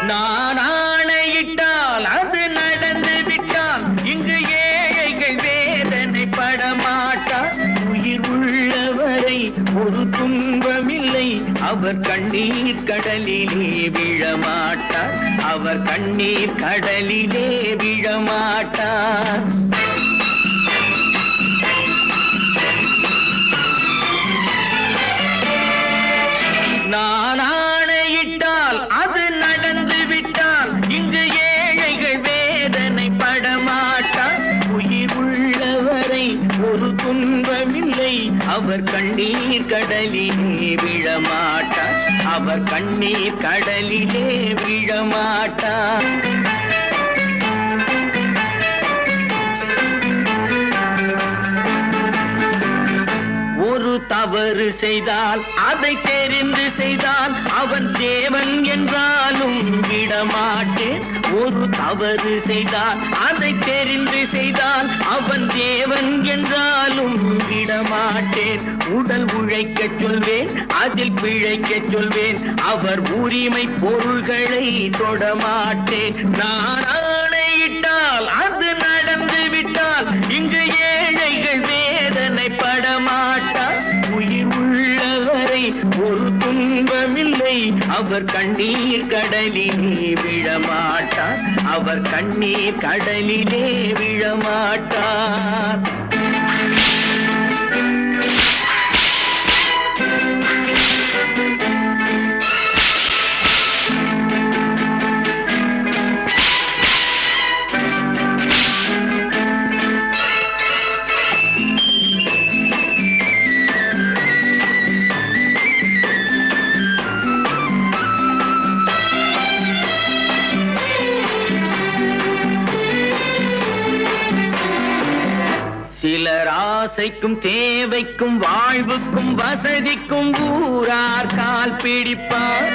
நான் ஆணையிட்டால் அது நடந்து விட்டால் இங்கு ஏழைகள் வேதனை படமாட்டார். உயிர் உள்ளவரை ஒரு துன்பமில்லை அவர் கண்ணீர் கடலிலே விழமாட்டார். அவர் கண்ணீர் கடலிலே விழமாட்டார். நான் ஆணையிட்டால் அது நடந்து விட்டால் இங்கு ஏழைகள் வேதனை படமாட்டார். உயிர் உள்ளவரை ஒரு துன்பமில்லை அவர் கண்ணீர் கடலிலே விழமாட்டார். அவர் கண்ணீர் கடலிலே விழமாட்டார். ஒரு தவறு செய்தால் அதை தெரிந்து செய்தால் அவன் தேவன் என்றாலும் விடமாட்டேன். ஒரு தவறு செய்தால் அதை தெரிந்து செய்தால் அவன் தேவன் என்றாலும் விடமாட்டேன். உடல் உழைக்கச் சொல்வேன் அதில் பிழைக்கச் சொல்வேன் அவர் உரிமை பொருள்களை தொடமாட்டேன். நான் ஆணையிட்டால் அது நடந்து விட்டால் இங்கு ஏழைகள் வேதனை படமாட்டார். உயிர் உள்ளவரை ஒரு துன்பமில்லை அவர் கண்ணீர் கடலிலே விழமாட்டார். அவர் கண்ணீர் கடலிலே விழமாட்டார். சிலர் ஆசைக்கும் தேவைக்கும் வாழ்வுக்கும் வசதிக்கும் ஊரார் கால் பிடிப்பார்.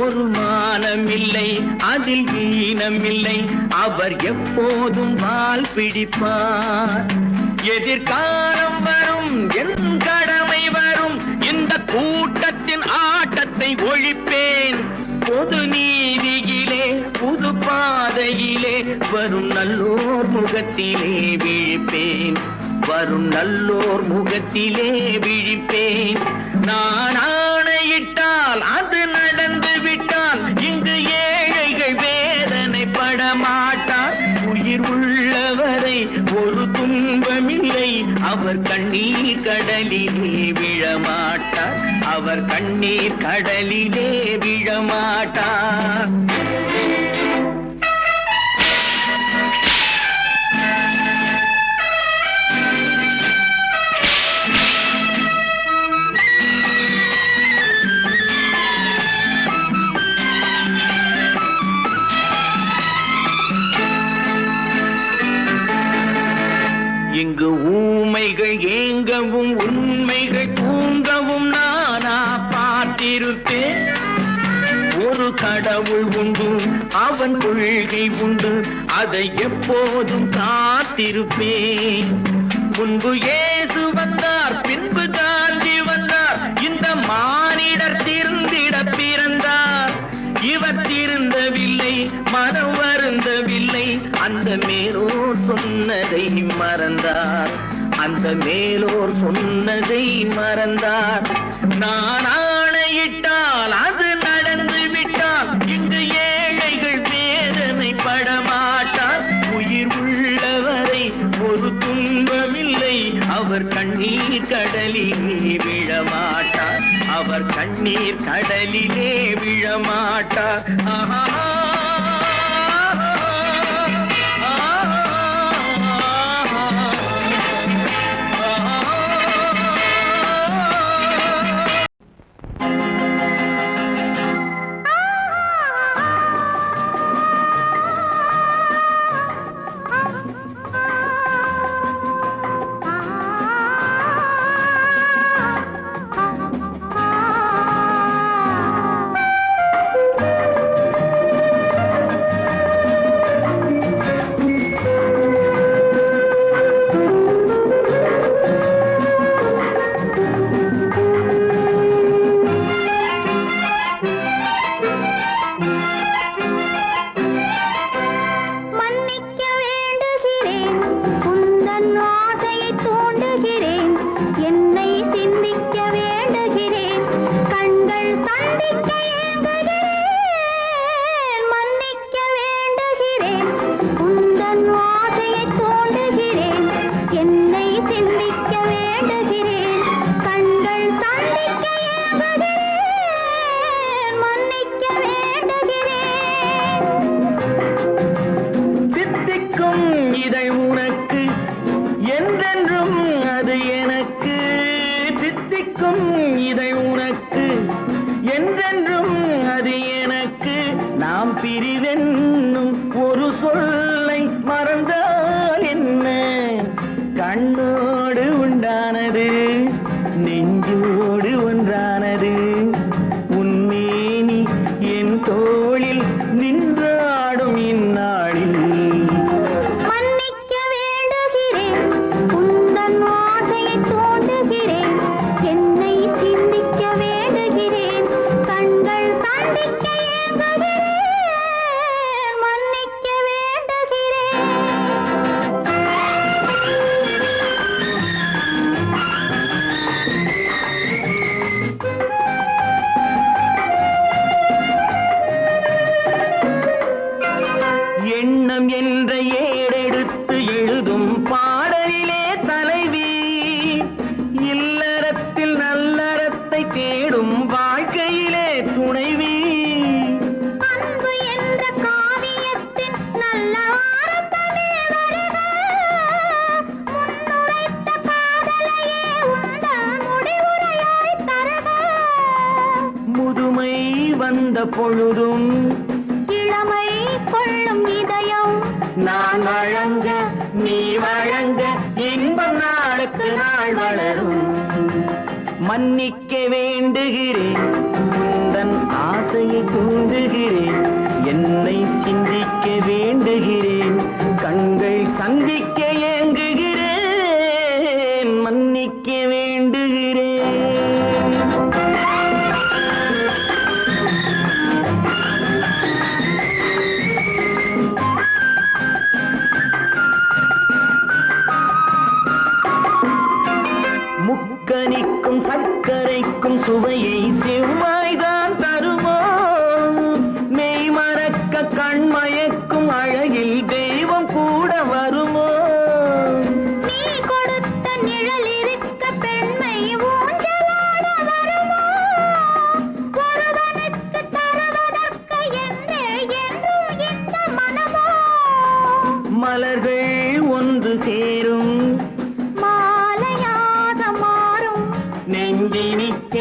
ஒரு மானமில்லை அதில் ஈனமில்லை அவர் எப்போதும் வால் பிடிப்பார். எதிர்காலம் வரும் என் கடமை வரும் இந்த கூட்டத்தின் ஆட்டத்தை ஒழிப்பேன். பொது நீதியிலே புது பாதையிலே வரும் நல்லோர் முகத்திலே விழிப்பேன். வரும் நல்லோர் முகத்திலே விழிப்பேன். நான் ஆணையிட்டால் அது நடந்து விட்டால் இங்கு ஏழைகள் வேதனைப்பட மாட்டார். உயிர் உள்ளவரை ஒரு துன்பமில்லை, அவர் கண்ணீர் கடலிலே விழமாட்டார். அவர் கண்ணீர் கடலிலே விழமாட்டார். இங்கு ஊமைகள் ஏங்கவும் உண்மைகள் தூங்கவும் நானா பார்த்திருப்பேன். ஒரு கடவுள் உண்டு, அவன் கொள்கை உண்டு, அதை எப்போதும் காத்திருப்பேன். முன்பு இயேசு வந்தார், பின்பு காந்தி வந்தார், இந்த மானிடர் திருந்திட பிறந்தார். இவர் திருந்தவில்லை, மனம் வருந்தவில்லை, அந்த மேலோர் சொன்னதை மறந்தார். அந்த மேலோர் சொன்னதை மறந்தார். நான் ஆணையிட்டால் அது நடந்து விட்டால் இங்கு ஏழைகள் வேதனைப்பட மாட்டார். உயிர் உள்ளவரை ஒரு துன்பமில்லை, அவர் கண்ணீர் கடலிலே விழமாட்டார். அவர் கண்ணீர் கடலிலே விழமாட்டார். ஆஹா. பிரிவென்னும் ஒரு சொல்லை மறந்தால் என்ன? கண்ணோடு உண்டானது நெஞ்சோடு ஒன்றானது. உன்மேனி என் தோளில் நின்றாடும் இந்நாளில் மன்னிக்க வேண்டுகிறேன், உந்தன் ஆசையை தோண்டுகிறேன், என்னை சிந்திக்க வேண்டுகிறேன், கண்கள் சந்திக்க ஏங்குகிறேன், மன்னிக்க வேண்டுகிறேன். எண்ணம் என்ற ஏடெடுத்து எழுதும் பாடலிலே தலைவி, இல்லறத்தில் நல்லறத்தை தேடும் வாழ்க்கையிலே துணைவி. அன்பு என்ற காவியத்தின் நல்ல ஆரம்பமே வருக, முன்னுரைத்த காதலையே உந்தன் முடிவுரையாய் தருக. முதுமை வந்த பொழுதும் இளமை கொள்ளும் இதயம் நான் வழங்க நீ வழங்க இன்பம் நாளுக்கு நாள் வளரும். மன்னிக்க வேண்டுகிறேன், உந்தன் ஆசையை தூண்டுகிறேன், என்னை சிந்திக்க வேண்டுகிறேன், கண்கள் சந்திக்க ஏங்குகிறேன், மன்னிக்க வேண்டுகிறேன். சுவையை செவ்வாய்தான் தருமோ மெய் மறக்க கண் மயக்கும் அழகில் தெய்வம் கூட வருமோ நீ கொடுத்த நிழல் இருக்க பெண்மை ஊஞ்சலாட வருமோ ஒருவனுக்கு தருவதற்கு என்றே என்றும் இந்த மனமோ மலர்கள் ஒன்று சேரும் மாலையாக மாறும் நெஞ்சினிக்க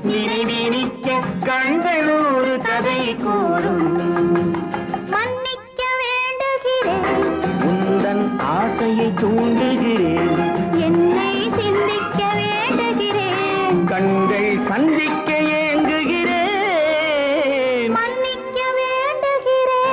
நினைவினிக்க கண்கள் ஒரு கதை கூறும் மன்னிக்க வேண்டுகிறேன் உந்தன் ஆசையை தூண்டுகிறேன் என்னை சிந்திக்க வேண்டுகிறேன் கண்கள் சந்திக்க ஏங்குகிறேன் மன்னிக்க வேண்டுகிறேன்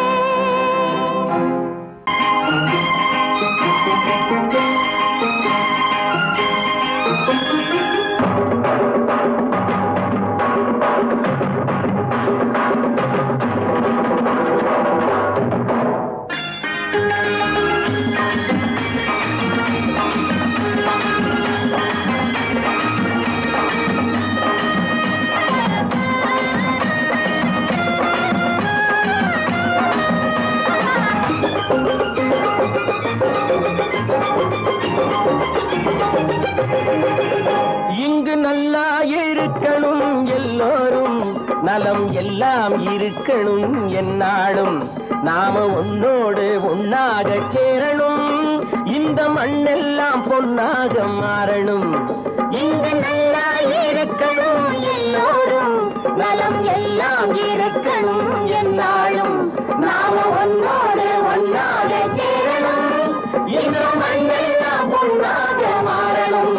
இங்கு நல்லா இருக்கணும் எல்லோரும் நலம் எல்லாம் இருக்கணும் என்னாலும் நாம உன்னோடு ஒன்னாக சேரணும் இந்த மண்ணெல்லாம் பொன்னாக மாறணும் இங்கு நல்லா இருக்கணும் எல்லோரும் நலம் எல்லாம் இருக்கணும் என்னாலும் நாம உன்னோடு ஒன்னாக சேரணும் இந்த மண்ணெல்லாம் பொன்னாக மாறணும்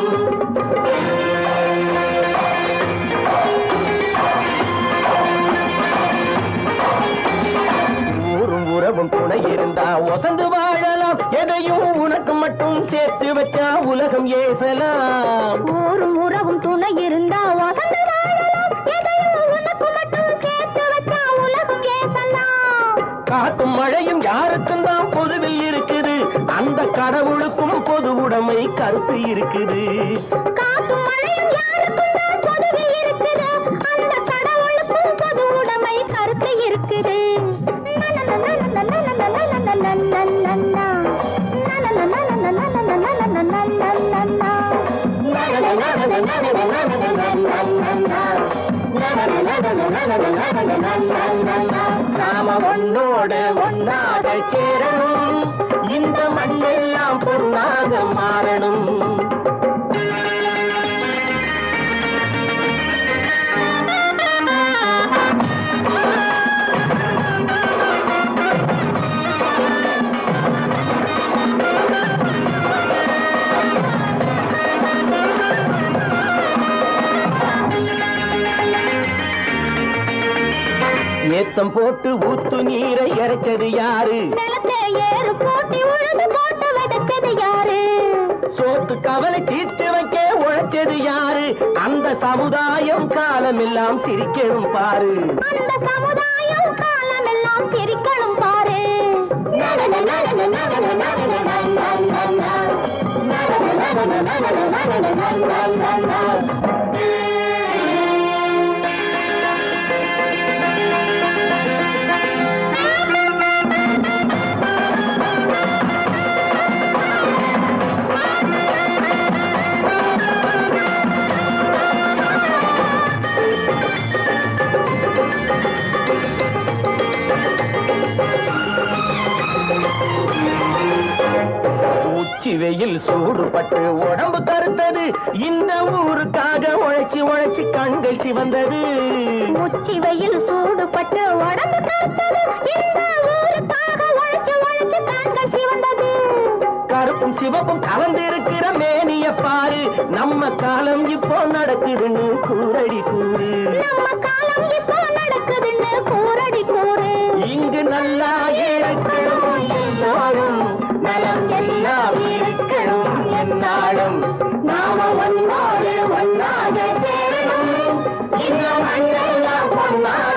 ஊரும் உறவும் துணை இருந்தா ஒசந்து வாழலாம் எதையும் உனக்கு மட்டும் சேர்த்து வச்சா உலகம் ஏசலாம் ஊரும் உறவும் துணை இருந்தா வசந்து வாழலாம் எதையும் உனக்கு மட்டும் சேர்த்து வச்சா உலகம் ஏசலாம் காட்டும் மழையும் யாருக்கும் தான் பொதுவில் இருக்குது அந்த கடவுளுக்கும் பொது உடைமை கருத்து இருக்குது காத்தும் மழையும் யாருக்கும் தான் பொதுவில் இருக்குது அந்த கடவுளுக்கும் பொது உடைமை கருத்து இருக்குது நாம ஒன்னோடு ஒன்னாக சேரணும் இந்த மண்ணெல்லாம் பொன்னாக மாறணும் ஏத்தம் போட்டு ஊத்து நீரை இறைச்சது யாரு நிலத்தை ஏறு போட்டி உழுது போட்டு விதைச்சது யாரு சோத்து கவலை தீர்த்து வைக்க உழைச்சது யாரு அந்த சமுதாயம் காலமெல்லாம் சிரிக்கணும் பாரு அந்த சமுதாயம் காலமெல்லாம் சிரிக்கணும் பாரு உச்சி வெயில் சூடுபட்டு உடம்பு கருத்தது இந்த ஊருக்காக உழைச்சி உழைச்சி கண்கள் சிவந்தது உச்சி வெயில் சூடுபட்டு உடம்பு கருத்தது இந்த ஊருக்காக உழைச்சு உழைச்சு கண்கள் சிவந்தது கருப்பும் சிவப்பும் கலந்திருக்கிற மேனிய பாரு நம்ம காலம் இப்போ நடக்குதுன்னு கூரடி கூறு நம்ம காலம் இப்போ நடக்குதுன்னு கூரடி கூறு இங்கு நல்லா இருக்கணும் எல்லாரும் நலம் எல்லாம் இருக்கணும் என்னாலும் நாம ஒன்னோடு ஒன்னாக சேரணும் இந்த மண்ணெல்லாம் பொன்னாக